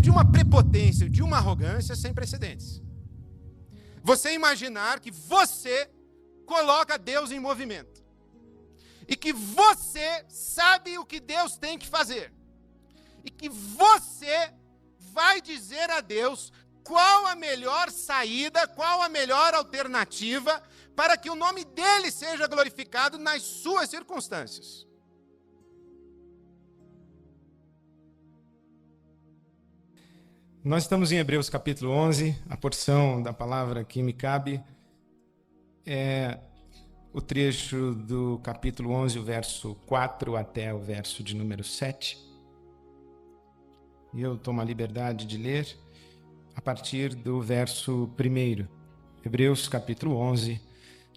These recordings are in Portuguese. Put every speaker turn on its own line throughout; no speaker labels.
de uma prepotência, de uma arrogância sem precedentes. Você imaginar que você coloca Deus em movimento. E que você sabe o que Deus tem que fazer. E que você vai dizer a Deus qual a melhor saída, qual a melhor alternativa para que o nome dele seja glorificado nas suas circunstâncias. Nós estamos em Hebreus capítulo 11, a porção da palavra que me cabe é o trecho do capítulo 11, o verso 4 até o verso de número 7. E eu tomo a liberdade de ler a partir do verso 1. Hebreus capítulo 11,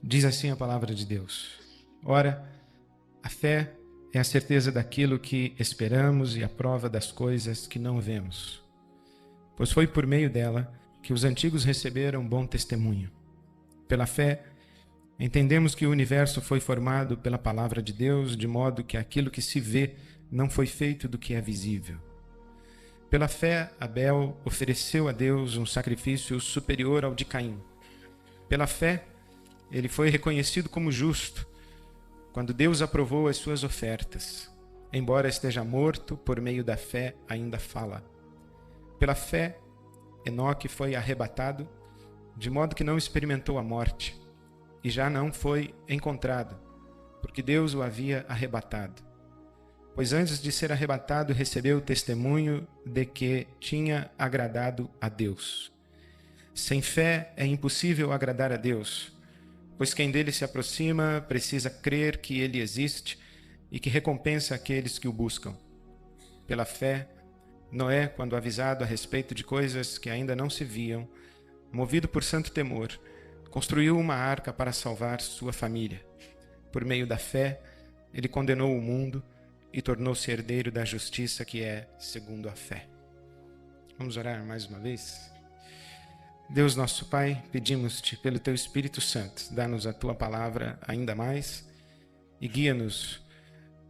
diz assim a palavra de Deus. Ora, a fé é a certeza daquilo que esperamos e a prova das coisas que não vemos. Pois foi por meio dela que os antigos receberam bom testemunho. Pela fé, entendemos que o universo foi formado pela palavra de Deus, de modo que aquilo que se vê não foi feito do que é visível. Pela fé, Abel ofereceu a Deus um sacrifício superior ao de Caim. Pela fé, ele foi reconhecido como justo, quando Deus aprovou as suas ofertas. Embora esteja morto, por meio da fé ainda fala. Pela fé, Enoque foi arrebatado, de modo que não experimentou a morte, e já não foi encontrado, porque Deus o havia arrebatado. Pois antes de ser arrebatado, recebeu o testemunho de que tinha agradado a Deus. Sem fé é impossível agradar a Deus, pois quem dele se aproxima precisa crer que ele existe e que recompensa aqueles que o buscam. Pela fé, Noé, quando avisado a respeito de coisas que ainda não se viam, movido por santo temor, construiu uma arca para salvar sua família. Por meio da fé, ele condenou o mundo e tornou-se herdeiro da justiça que é segundo a fé. Vamos orar mais uma vez? Deus nosso Pai, pedimos-te pelo teu Espírito Santo, dá-nos a tua palavra ainda mais e guia-nos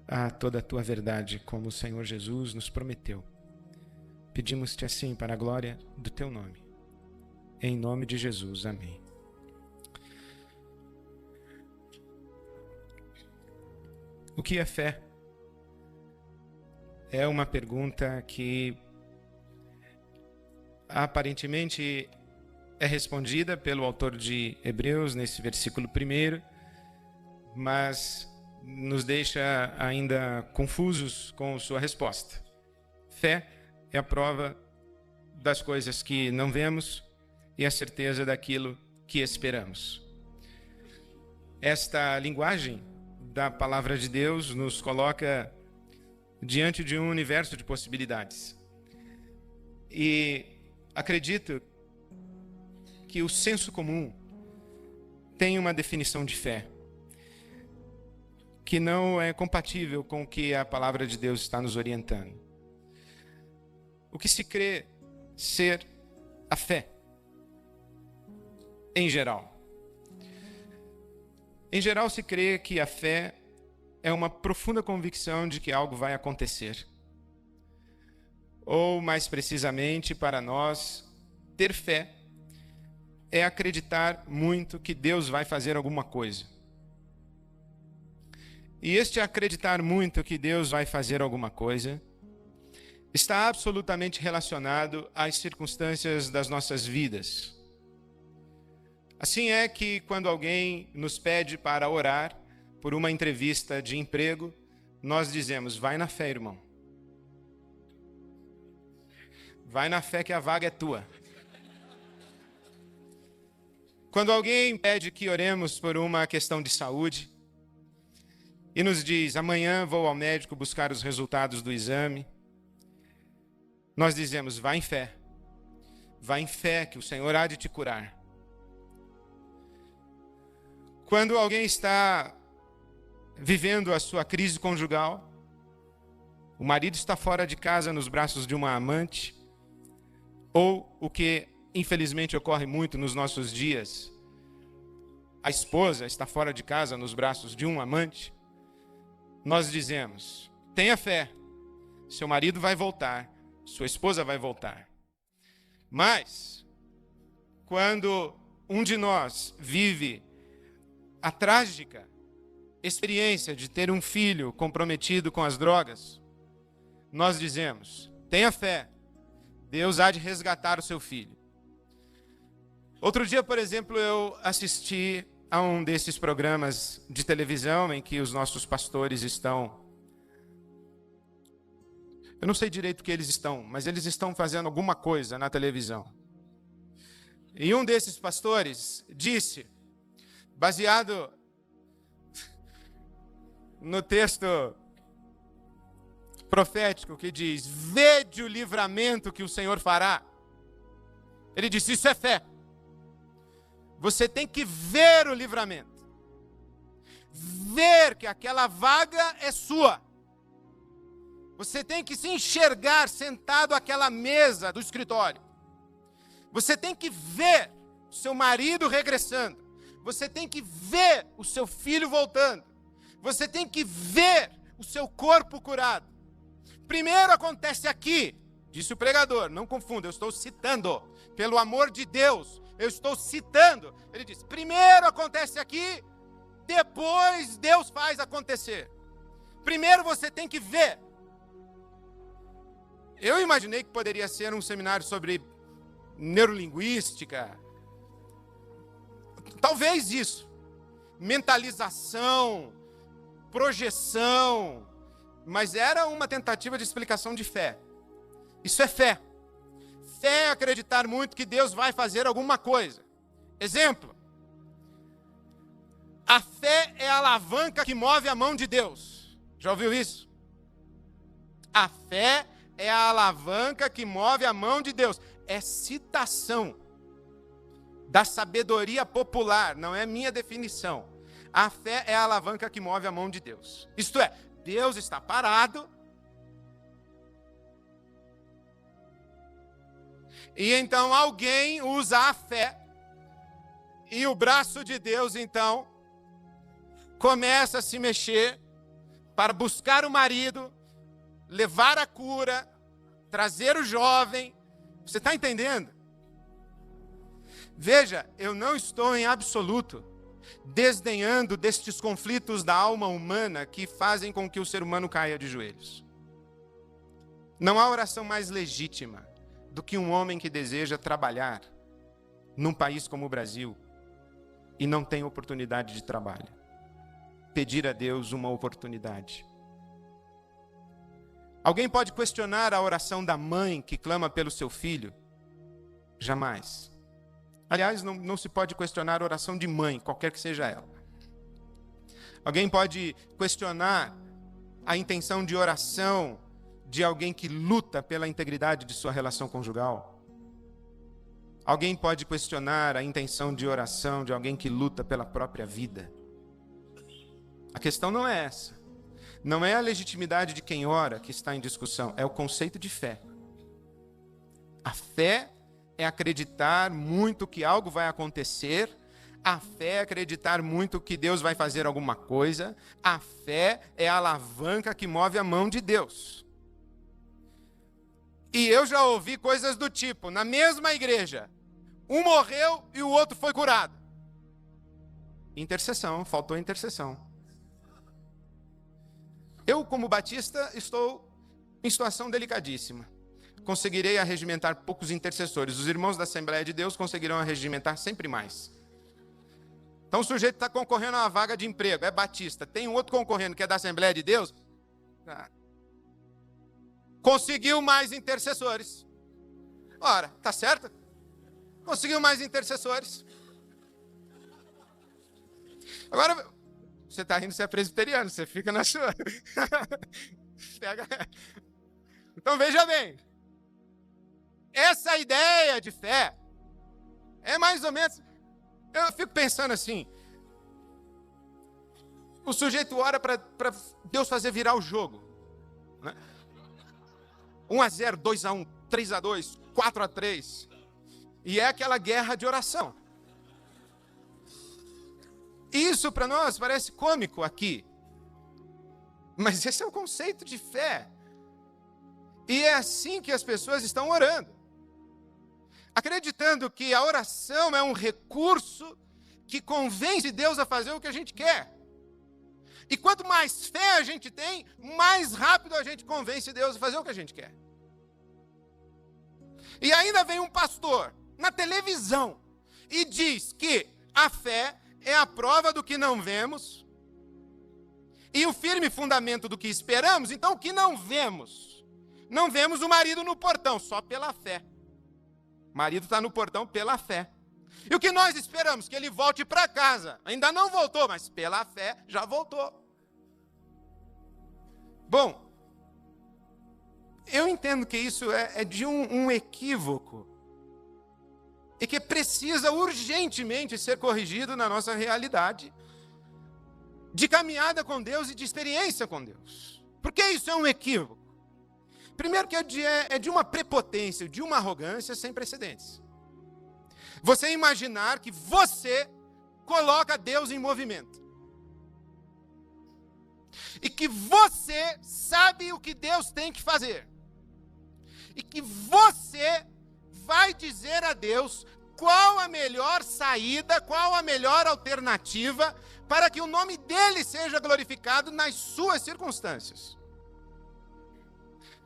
a toda a tua verdade, como o Senhor Jesus nos prometeu. Pedimos-te assim para a glória do teu nome. Em nome de Jesus, amém. O que é fé? É uma pergunta que aparentemente é respondida pelo autor de Hebreus nesse versículo 1, mas nos deixa ainda confusos com sua resposta. Fé é a prova das coisas que não vemos e a certeza daquilo que esperamos. Esta linguagem da palavra de Deus nos coloca diante de um universo de possibilidades. E acredito que o senso comum tem uma definição de fé que não é compatível com o que a palavra de Deus está nos orientando. O que se crê ser a fé, em geral. Em geral se crê que a fé é uma profunda convicção de que algo vai acontecer. Ou, mais precisamente, para nós, ter fé é acreditar muito que Deus vai fazer alguma coisa. E este acreditar muito que Deus vai fazer alguma coisa está absolutamente relacionado às circunstâncias das nossas vidas. Assim é que quando alguém nos pede para orar por uma entrevista de emprego, nós dizemos, vai na fé, irmão. Vai na fé que a vaga é tua. Quando alguém pede que oremos por uma questão de saúde e nos diz, amanhã vou ao médico buscar os resultados do exame, nós dizemos, vai em fé. Vai em fé que o Senhor há de te curar. Quando alguém está vivendo a sua crise conjugal, o marido está fora de casa nos braços de uma amante, ou o que infelizmente ocorre muito nos nossos dias, a esposa está fora de casa nos braços de um amante, nós dizemos, tenha fé, seu marido vai voltar, sua esposa vai voltar. Mas, quando um de nós vive a trágica experiência de ter um filho comprometido com as drogas, nós dizemos: tenha fé, Deus há de resgatar o seu filho. Outro dia, por exemplo, eu assisti a um desses programas de televisão em que os nossos pastores estão... Eu não sei direito o que eles estão, mas eles estão fazendo alguma coisa na televisão. E um desses pastores disse, baseado no texto profético que diz: vede o livramento que o Senhor fará. Ele disse: isso é fé. Você tem que ver o livramento. Ver que aquela vaga é sua. Você tem que se enxergar sentado àquela mesa do escritório. Você tem que ver o seu marido regressando. Você tem que ver o seu filho voltando. Você tem que ver o seu corpo curado. Primeiro acontece aqui, disse o pregador, não confunda, eu estou citando, pelo amor de Deus, eu estou citando. Ele disse, primeiro acontece aqui, depois Deus faz acontecer. Primeiro você tem que ver. Eu imaginei que poderia ser um seminário sobre neurolinguística, talvez isso, mentalização, projeção, mas era uma tentativa de explicação de fé. Isso é fé. Fé é acreditar muito que Deus vai fazer alguma coisa. Exemplo, a fé é a alavanca que move a mão de Deus. Já ouviu isso? A fé é a alavanca que move a mão de Deus. É citação da sabedoria popular, não é minha definição. A fé é a alavanca que move a mão de Deus. Isto é, Deus está parado e então alguém usa a fé e o braço de Deus então começa a se mexer para buscar o marido, levar a cura, trazer o jovem. Você está entendendo? Veja, eu não estou em absoluto desdenhando destes conflitos da alma humana que fazem com que o ser humano caia de joelhos. Não há oração mais legítima do que um homem que deseja trabalhar num país como o Brasil e não tem oportunidade de trabalho. Pedir a Deus uma oportunidade. Alguém pode questionar a oração da mãe que clama pelo seu filho? Jamais. Aliás, não se pode questionar a oração de mãe, qualquer que seja ela. Alguém pode questionar a intenção de oração de alguém que luta pela integridade de sua relação conjugal? Alguém pode questionar a intenção de oração de alguém que luta pela própria vida? A questão não é essa. Não é a legitimidade de quem ora que está em discussão, é o conceito de fé. A fé é acreditar muito que algo vai acontecer. A fé é acreditar muito que Deus vai fazer alguma coisa. A fé é a alavanca que move a mão de Deus. E eu já ouvi coisas do tipo, na mesma igreja, um morreu e o outro foi curado. Intercessão, faltou intercessão. Eu, como batista, estou em situação delicadíssima. Conseguirei arregimentar poucos intercessores. Os irmãos da Assembleia de Deus conseguirão arregimentar sempre mais. Então o sujeito está concorrendo a uma vaga de emprego, é batista. Tem um outro concorrendo que é da Assembleia de Deus. Conseguiu mais intercessores. Ora, tá certo? Conseguiu mais intercessores. Agora, você está rindo, você é presbiteriano, você fica na sua. Então veja bem. Essa ideia de fé é mais ou menos... Eu fico pensando assim, o sujeito ora para Deus fazer virar o jogo, né? 1-0, 2-1, 3-2, 4-3, e é aquela guerra de oração. Isso para nós parece cômico aqui, mas esse é o conceito de fé, e é assim que as pessoas estão orando. acreditando que a oração é um recurso que convence Deus a fazer o que a gente quer. E quanto mais fé a gente tem, mais rápido a gente convence Deus a fazer o que a gente quer. E ainda vem um pastor na televisão e diz que a fé é a prova do que não vemos e o firme fundamento do que esperamos. Então, o que não vemos? Não vemos o marido no portão, só pela fé. O marido está no portão pela fé. E o que nós esperamos? Que ele volte para casa. Ainda não voltou, mas pela fé já voltou. Bom, eu entendo que isso é de um equívoco e que precisa urgentemente ser corrigido na nossa realidade de caminhada com Deus e de experiência com Deus. Por que isso é um equívoco? Primeiro que é de uma prepotência, de uma arrogância sem precedentes. Você imaginar que você coloca Deus em movimento. E que você sabe o que Deus tem que fazer. E que você vai dizer a Deus qual a melhor saída, qual a melhor alternativa para que o nome dele seja glorificado nas suas circunstâncias.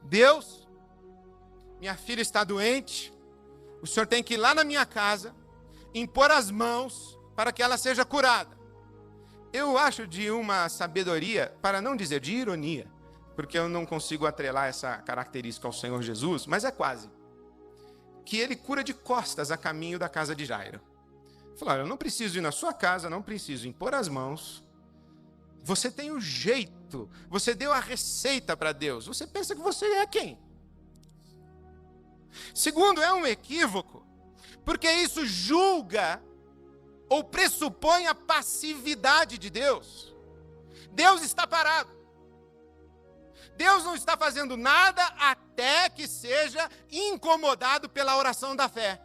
Deus, minha filha está doente, o senhor tem que ir lá na minha casa, impor as mãos para que ela seja curada. Eu acho de uma sabedoria, para não dizer de ironia, porque eu não consigo atrelar essa característica ao Senhor Jesus, mas é quase, que ele cura de costas a caminho da casa de Jairo. Falou, eu não preciso ir na sua casa, não preciso impor as mãos. Você tem o jeito, você deu a receita para Deus. Você pensa que você é quem? Segundo, é um equívoco, porque isso julga ou pressupõe a passividade de Deus. Deus está parado. Deus não está fazendo nada até que seja incomodado pela oração da fé.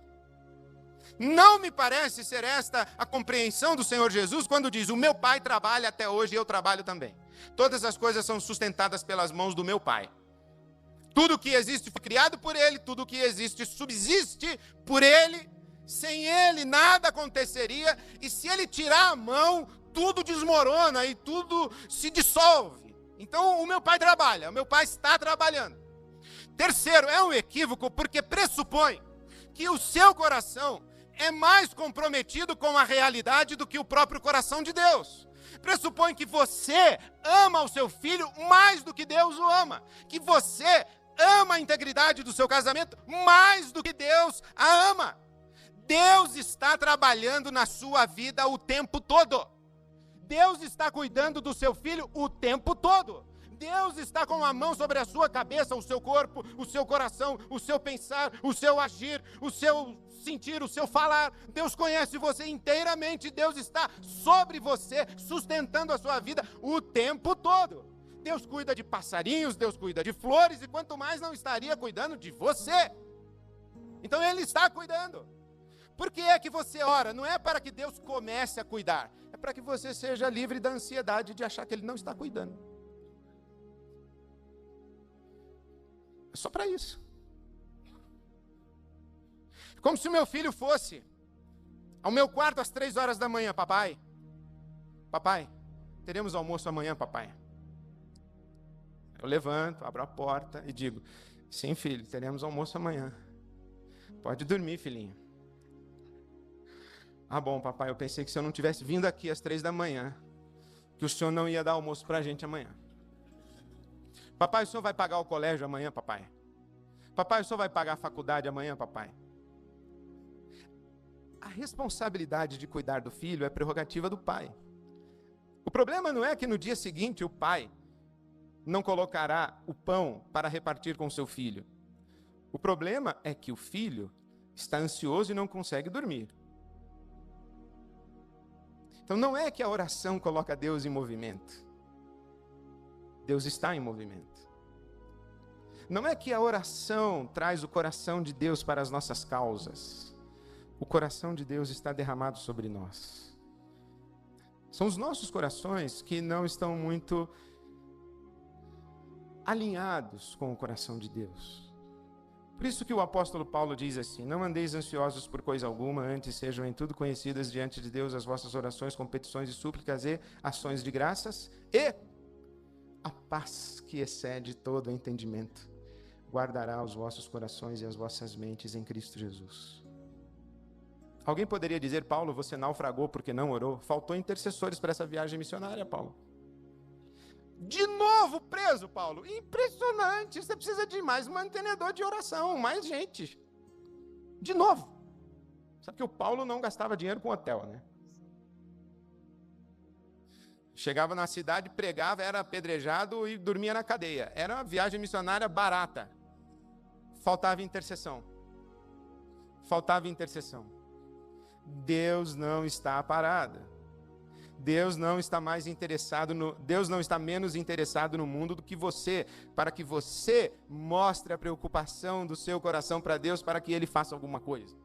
Não me parece ser esta a compreensão do Senhor Jesus quando diz, o meu Pai trabalha até hoje e eu trabalho também. Todas as coisas são sustentadas pelas mãos do meu Pai. Tudo que existe foi criado por Ele, tudo que existe subsiste por Ele. Sem Ele nada aconteceria e se Ele tirar a mão, tudo desmorona e tudo se dissolve. Então o meu Pai trabalha, o meu Pai está trabalhando. Terceiro, é um equívoco porque pressupõe que o seu coração é mais comprometido com a realidade do que o próprio coração de Deus. Pressupõe que você ama o seu filho mais do que Deus o ama. Que você ama a integridade do seu casamento mais do que Deus a ama. Deus está trabalhando na sua vida o tempo todo. Deus está cuidando do seu filho o tempo todo. Deus está com a mão sobre a sua cabeça, o seu corpo, o seu coração, o seu pensar, o seu agir, o seu sentir, o seu falar. Deus conhece você inteiramente. Deus está sobre você, sustentando a sua vida o tempo todo. Deus cuida de passarinhos, Deus cuida de flores, e quanto mais não estaria cuidando de você. Então Ele está cuidando. Por que é que você ora? Não é para que Deus comece a cuidar. É para que você seja livre da ansiedade de achar que Ele não está cuidando. É só para isso. Como se o meu filho fosse ao meu quarto às 3 horas da manhã. Papai, teremos almoço amanhã, papai. Eu levanto, abro a porta e digo, sim, filho, teremos almoço amanhã. Pode dormir, filhinho. Ah, bom, papai, eu pensei que se eu não tivesse vindo aqui às 3 da manhã, que o senhor não ia dar almoço para a gente amanhã. Papai, o senhor vai pagar o colégio amanhã, papai? Papai, o senhor vai pagar a faculdade amanhã, papai? A responsabilidade de cuidar do filho é prerrogativa do pai. O problema não é que no dia seguinte o pai não colocará o pão para repartir com seu filho. O problema é que o filho está ansioso e não consegue dormir. Então não é que a oração coloca Deus em movimento. Deus está em movimento. Não é que a oração traz o coração de Deus para as nossas causas. O coração de Deus está derramado sobre nós. São os nossos corações que não estão muito alinhados com o coração de Deus. Por isso que o apóstolo Paulo diz assim: não andeis ansiosos por coisa alguma, antes sejam em tudo conhecidas diante de Deus as vossas orações, competições e súplicas e ações de graças, e a paz que excede todo o entendimento guardará os vossos corações e as vossas mentes em Cristo Jesus. Alguém poderia dizer: Paulo, você naufragou porque não orou? Faltou intercessores para essa viagem missionária, Paulo. De novo preso, Paulo. Impressionante. Você precisa de mais mantenedor de oração, mais gente. De novo. Sabe que o Paulo não gastava dinheiro com hotel, né? Chegava na cidade, pregava, era apedrejado e dormia na cadeia. Era uma viagem missionária barata. Faltava intercessão. Faltava intercessão. Deus não está parado. Deus não está mais interessado Deus não está menos interessado no mundo do que você, para que você mostre a preocupação do seu coração para Deus, para que Ele faça alguma coisa.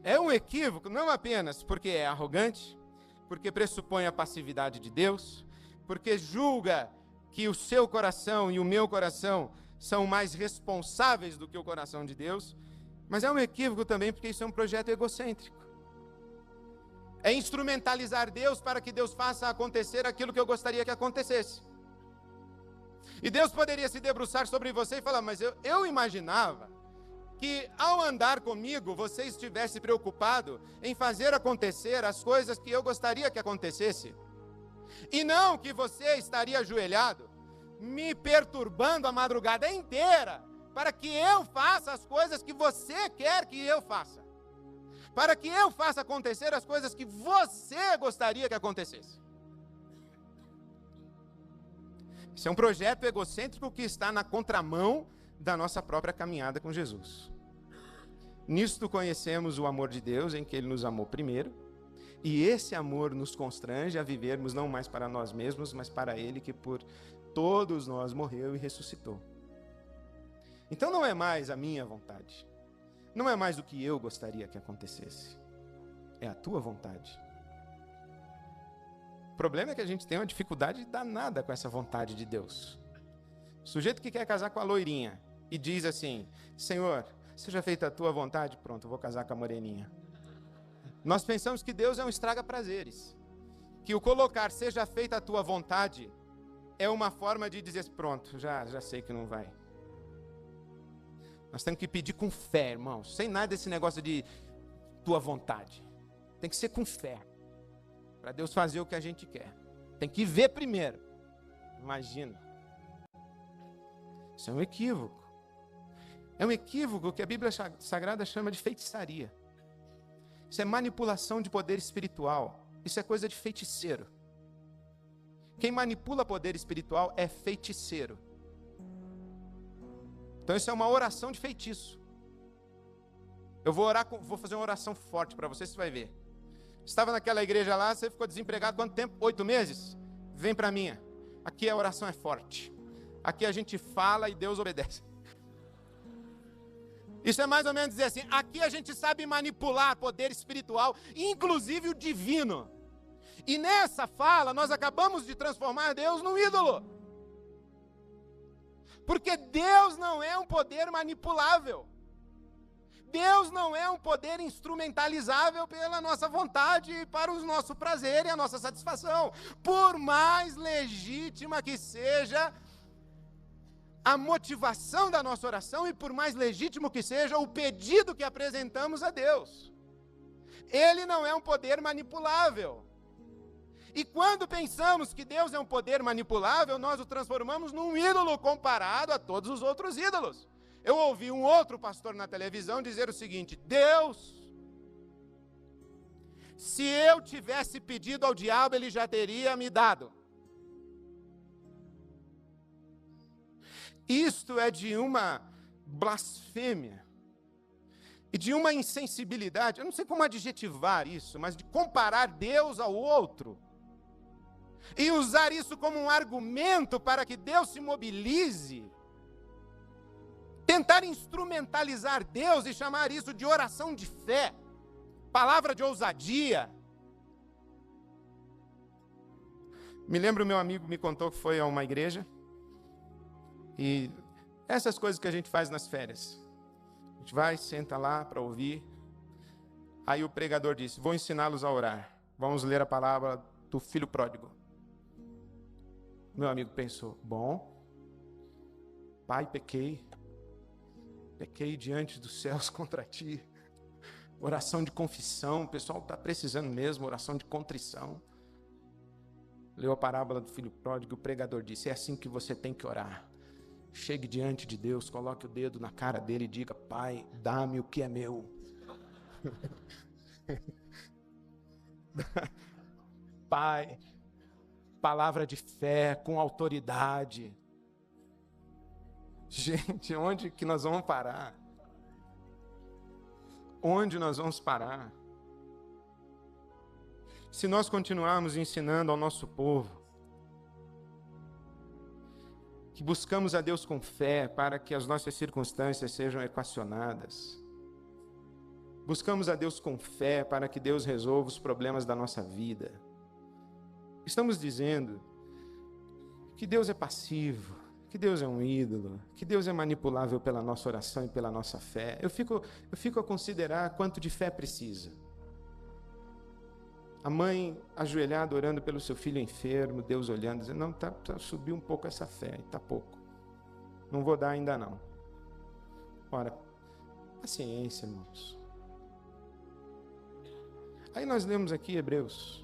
É um equívoco, não apenas porque é arrogante, porque pressupõe a passividade de Deus, porque julga que o seu coração e o meu coração são mais responsáveis do que o coração de Deus, mas é um equívoco também porque isso é um projeto egocêntrico. É instrumentalizar Deus para que Deus faça acontecer aquilo que eu gostaria que acontecesse. E Deus poderia se debruçar sobre você e falar: mas eu imaginava que ao andar comigo você estivesse preocupado em fazer acontecer as coisas que eu gostaria que acontecesse. E não que você estaria ajoelhado, me perturbando a madrugada inteira, para que eu faça as coisas que você quer que eu faça. Para que eu faça acontecer as coisas que você gostaria que acontecesse. Isso é um projeto egocêntrico que está na contramão da nossa própria caminhada com Jesus. Nisto conhecemos o amor de Deus, em que Ele nos amou primeiro, e esse amor nos constrange a vivermos não mais para nós mesmos, mas para Ele que por todos nós morreu e ressuscitou. Então não é mais a minha vontade. Não é mais o que eu gostaria que acontecesse. É a tua vontade. O problema é que a gente tem uma dificuldade danada com essa vontade de Deus. O sujeito que quer casar com a loirinha e diz assim: Senhor, seja feita a tua vontade, pronto, eu vou casar com a moreninha. Nós pensamos que Deus é um estraga-prazeres. Que o colocar seja feita a tua vontade é uma forma de dizer: pronto, já sei que não vai. Nós temos que pedir com fé, irmãos. Sem nada desse negócio de tua vontade. Tem que ser com fé. Para Deus fazer o que a gente quer. Tem que ver primeiro. Imagina. Isso é um equívoco. É um equívoco que a Bíblia Sagrada chama de feitiçaria. Isso é manipulação de poder espiritual. Isso é coisa de feiticeiro. Quem manipula poder espiritual é feiticeiro. Então isso é uma oração de feitiço. Eu vou fazer uma oração forte para você vai ver. Estava naquela igreja lá, você ficou desempregado quanto tempo? 8 meses? Vem para mim. Aqui a oração é forte. Aqui a gente fala e Deus obedece. Isso é mais ou menos dizer assim: aqui a gente sabe manipular poder espiritual, inclusive o divino. E nessa fala nós acabamos de transformar Deus num ídolo. Porque Deus não é um poder manipulável. Deus não é um poder instrumentalizável pela nossa vontade, para o nosso prazer e a nossa satisfação. Por mais legítima que seja a motivação da nossa oração e por mais legítimo que seja o pedido que apresentamos a Deus. Ele não é um poder manipulável. E quando pensamos que Deus é um poder manipulável, nós o transformamos num ídolo comparado a todos os outros ídolos. Eu ouvi um outro pastor na televisão dizer o seguinte: Deus, se eu tivesse pedido ao diabo, ele já teria me dado. Isto é de uma blasfêmia e de uma insensibilidade, eu não sei como adjetivar isso, mas de comparar Deus ao outro e usar isso como um argumento para que Deus se mobilize, tentar instrumentalizar Deus e chamar isso de oração de fé, palavra de ousadia. Me lembro, meu amigo me contou que foi a uma igreja e Essas coisas que a gente faz nas férias. A gente vai, senta lá para ouvir. Aí o pregador disse, vou ensiná-los a orar. Vamos ler a palavra do filho pródigo. Meu amigo pensou, bom, pai, pequei diante dos céus contra ti. Oração de confissão, o pessoal está precisando mesmo, oração de contrição. Leu a parábola do filho pródigo e o pregador disse, é assim que você tem que orar. Chegue diante de Deus, coloque o dedo na cara dele e diga, pai, dá-me o que é meu. Pai, palavra de fé, com autoridade. Gente, onde que nós vamos parar? Onde nós vamos parar? Se nós continuarmos ensinando ao nosso povo que buscamos a Deus com fé para que as nossas circunstâncias sejam equacionadas, buscamos a Deus com fé para que Deus resolva os problemas da nossa vida, estamos dizendo que Deus é passivo, que Deus é um ídolo, que Deus é manipulável pela nossa oração e pela nossa fé. Eu fico a considerar quanto de fé precisa. A mãe ajoelhada orando pelo seu filho enfermo, Deus olhando, dizendo, não, subiu um pouco essa fé, está pouco. Não vou dar ainda não. Ora, paciência, irmãos. Aí nós lemos aqui Hebreus.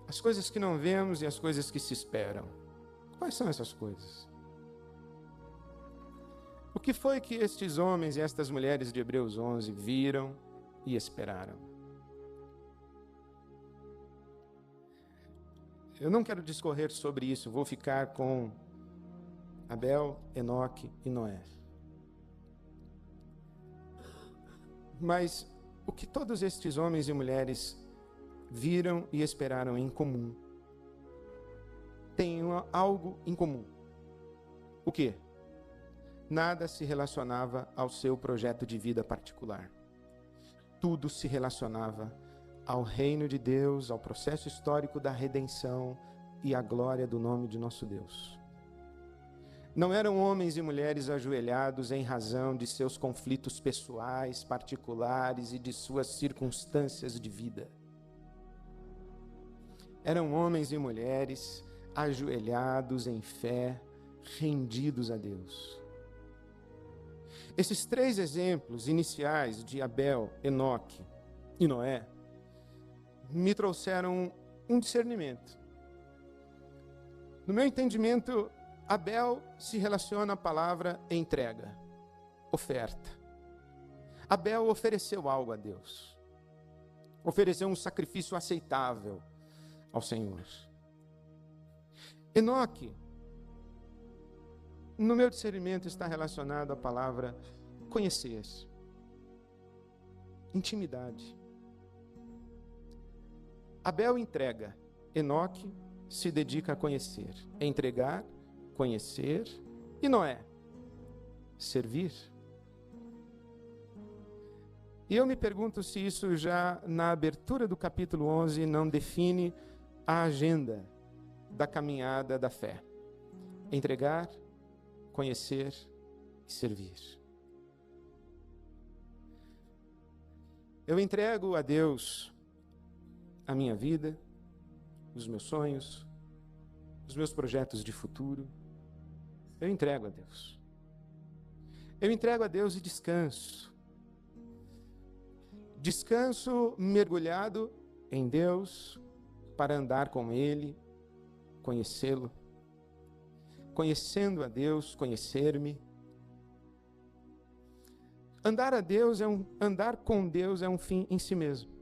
As coisas que não vemos e as coisas que se esperam. Quais são essas coisas? O que foi que estes homens e estas mulheres de Hebreus 11 viram e esperaram? Eu não quero discorrer sobre isso, vou ficar com Abel, Enoque e Noé. Mas o que todos estes homens e mulheres viram e esperaram em comum? Tem algo em comum. O quê? Nada se relacionava ao seu projeto de vida particular. Tudo se relacionava ao reino de Deus, ao processo histórico da redenção e à glória do nome de nosso Deus. Não eram homens e mulheres ajoelhados em razão de seus conflitos pessoais, particulares e de suas circunstâncias de vida. Eram homens e mulheres ajoelhados em fé, rendidos a Deus. Esses três exemplos iniciais de Abel, Enoque e Noé me trouxeram um discernimento. No meu entendimento, Abel se relaciona à palavra entrega, oferta. Abel ofereceu algo a Deus. Ofereceu um sacrifício aceitável ao Senhor. Enoque, no meu discernimento, está relacionado à palavra conhecer, intimidade. Abel entrega, Enoque se dedica a conhecer, entregar, conhecer, e Noé, servir. E eu me pergunto se isso já na abertura do capítulo 11 não define a agenda da caminhada da fé. Entregar, conhecer e servir. Eu entrego a Deus a minha vida, os meus sonhos, os meus projetos de futuro. Eu entrego a Deus. Eu entrego a Deus e descanso. Descanso mergulhado em Deus para andar com Ele, conhecê-lo. Conhecendo a Deus, conhecer-me. Andar com Deus é um fim em si mesmo.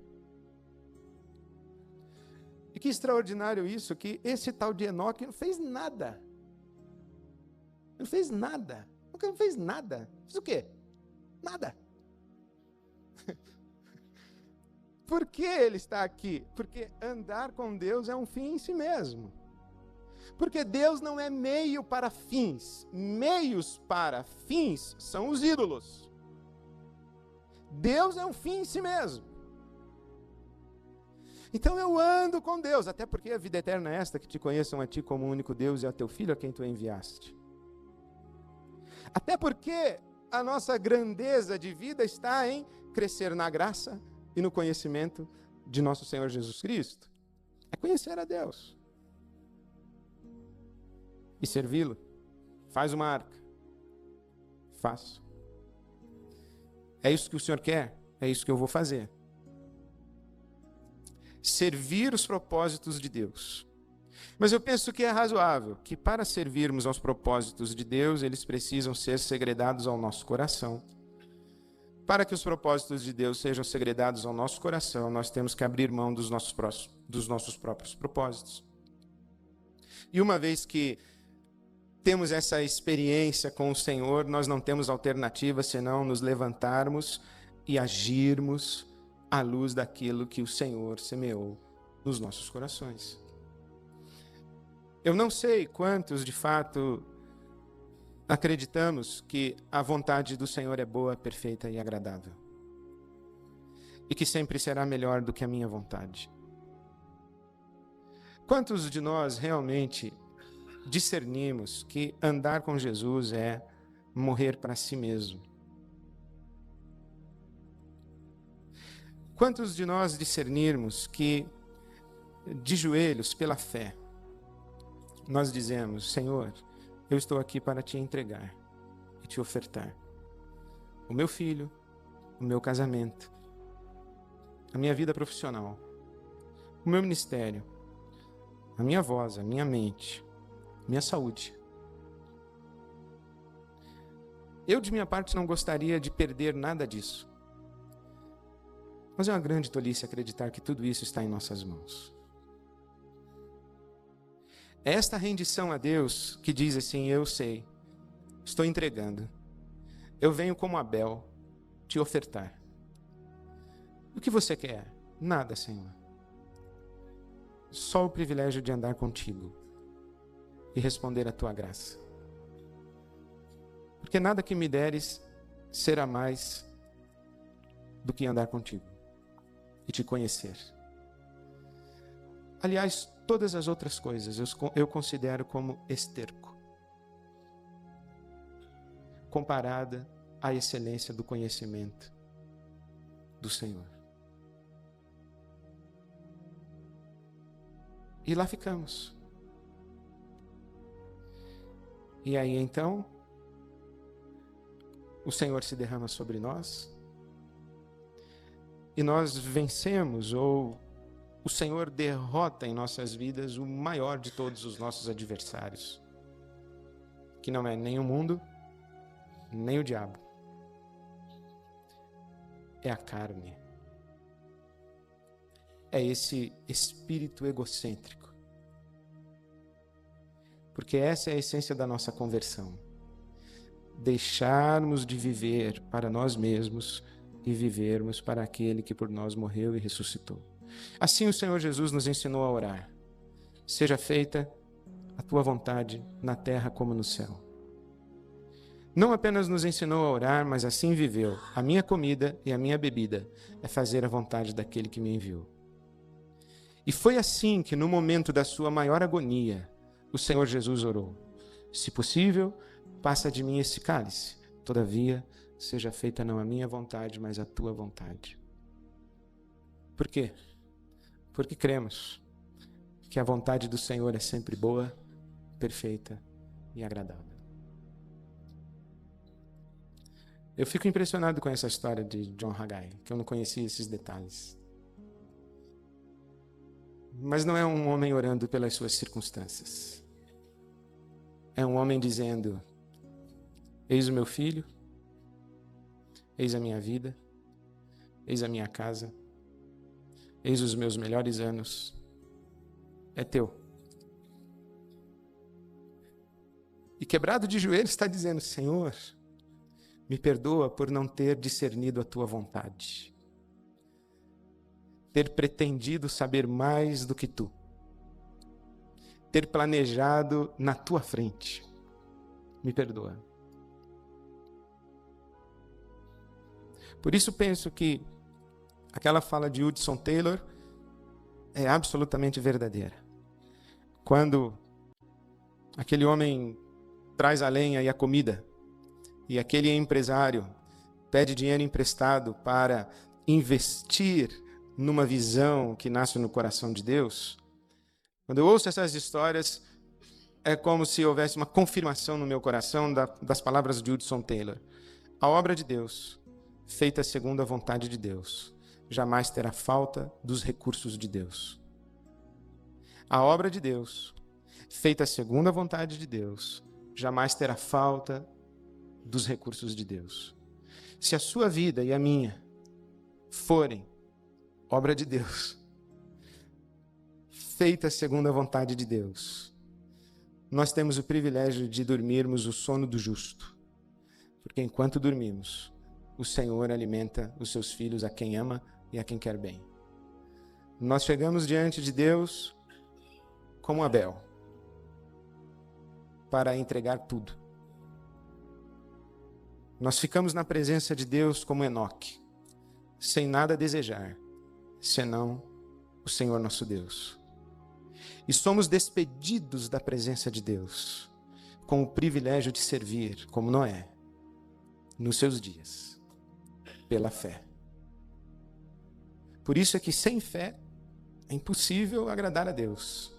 E que extraordinário isso, que esse tal de Enoque não fez nada. Não fez nada. Nunca não fez nada. Fez o quê? Nada. Por que ele está aqui? Porque andar com Deus é um fim em si mesmo. Porque Deus não é meio para fins. Meios para fins são os ídolos. Deus é um fim em si mesmo. Então eu ando com Deus, até porque a vida eterna é esta, que te conheçam a ti como único Deus e a teu Filho a quem tu enviaste. Até porque a nossa grandeza de vida está em crescer na graça e no conhecimento de nosso Senhor Jesus Cristo. É conhecer a Deus e servi-lo. Faz uma arca. Faço. É isso que o Senhor quer? É isso que eu vou fazer. Servir os propósitos de Deus. Mas eu penso que é razoável que para servirmos aos propósitos de Deus, eles precisam ser segredados ao nosso coração. Para que os propósitos de Deus sejam segredados ao nosso coração, nós temos que abrir mão dos nossos próprios propósitos. E uma vez que temos essa experiência com o Senhor, nós não temos alternativa senão nos levantarmos e agirmos à luz daquilo que o Senhor semeou nos nossos corações. Eu não sei quantos, de fato, acreditamos que a vontade do Senhor é boa, perfeita e agradável. E que sempre será melhor do que a minha vontade. Quantos de nós realmente discernimos que andar com Jesus é morrer para si mesmo? Quantos de nós discernirmos que, de joelhos, pela fé, nós dizemos: Senhor, eu estou aqui para te entregar e te ofertar o meu filho, o meu casamento, a minha vida profissional, o meu ministério, a minha voz, a minha mente, a minha saúde. Eu, de minha parte, não gostaria de perder nada disso. Mas é uma grande tolice acreditar que tudo isso está em nossas mãos. É esta rendição a Deus que diz assim: eu sei, estou entregando. Eu venho como Abel te ofertar. O que você quer? Nada, Senhor. Só o privilégio de andar contigo e responder à tua graça. Porque nada que me deres será mais do que andar contigo e te conhecer. Aliás, todas as outras coisas eu considero como esterco, comparada à excelência do conhecimento do Senhor. E lá ficamos. E aí então, o Senhor se derrama sobre nós, e nós vencemos, ou o Senhor derrota em nossas vidas o maior de todos os nossos adversários, que não é nem o mundo, nem o diabo. É a carne. É esse espírito egocêntrico. Porque essa é a essência da nossa conversão. Deixarmos de viver para nós mesmos e vivermos para aquele que por nós morreu e ressuscitou. Assim o Senhor Jesus nos ensinou a orar: seja feita a tua vontade na terra como no céu. Não apenas nos ensinou a orar, mas assim viveu: a minha comida e a minha bebida é fazer a vontade daquele que me enviou. E foi assim que no momento da sua maior agonia, o Senhor Jesus orou: se possível, passa de mim esse cálice, todavia seja feita não a minha vontade, mas a tua vontade. Por quê? Porque cremos que a vontade do Senhor é sempre boa, perfeita e agradável. Eu fico impressionado com essa história de John Haggai, que eu não conhecia esses detalhes. Mas não é um homem orando pelas suas circunstâncias. É um homem dizendo: eis o meu filho, eis a minha vida, eis a minha casa, eis os meus melhores anos, é teu. E quebrado de joelhos está dizendo: Senhor, me perdoa por não ter discernido a tua vontade, ter pretendido saber mais do que tu, ter planejado na tua frente. Me perdoa. Por isso penso que aquela fala de Hudson Taylor é absolutamente verdadeira. Quando aquele homem traz a lenha e a comida e aquele empresário pede dinheiro emprestado para investir numa visão que nasce no coração de Deus, quando eu ouço essas histórias, é como se houvesse uma confirmação no meu coração das palavras de Hudson Taylor. A obra de Deus, feita segundo a vontade de Deus, jamais terá falta dos recursos de Deus. A obra de Deus, feita segundo a vontade de Deus, jamais terá falta dos recursos de Deus. Se a sua vida e a minha forem obra de Deus, feita segundo a vontade de Deus, nós temos o privilégio de dormirmos o sono do justo, porque enquanto dormimos, o Senhor alimenta os seus filhos, a quem ama e a quem quer bem. Nós chegamos diante de Deus como Abel, para entregar tudo. Nós ficamos na presença de Deus como Enoque, sem nada a desejar, senão o Senhor nosso Deus. E somos despedidos da presença de Deus, com o privilégio de servir, como Noé, nos seus dias, pela fé. Por isso é que sem fé é impossível agradar a Deus.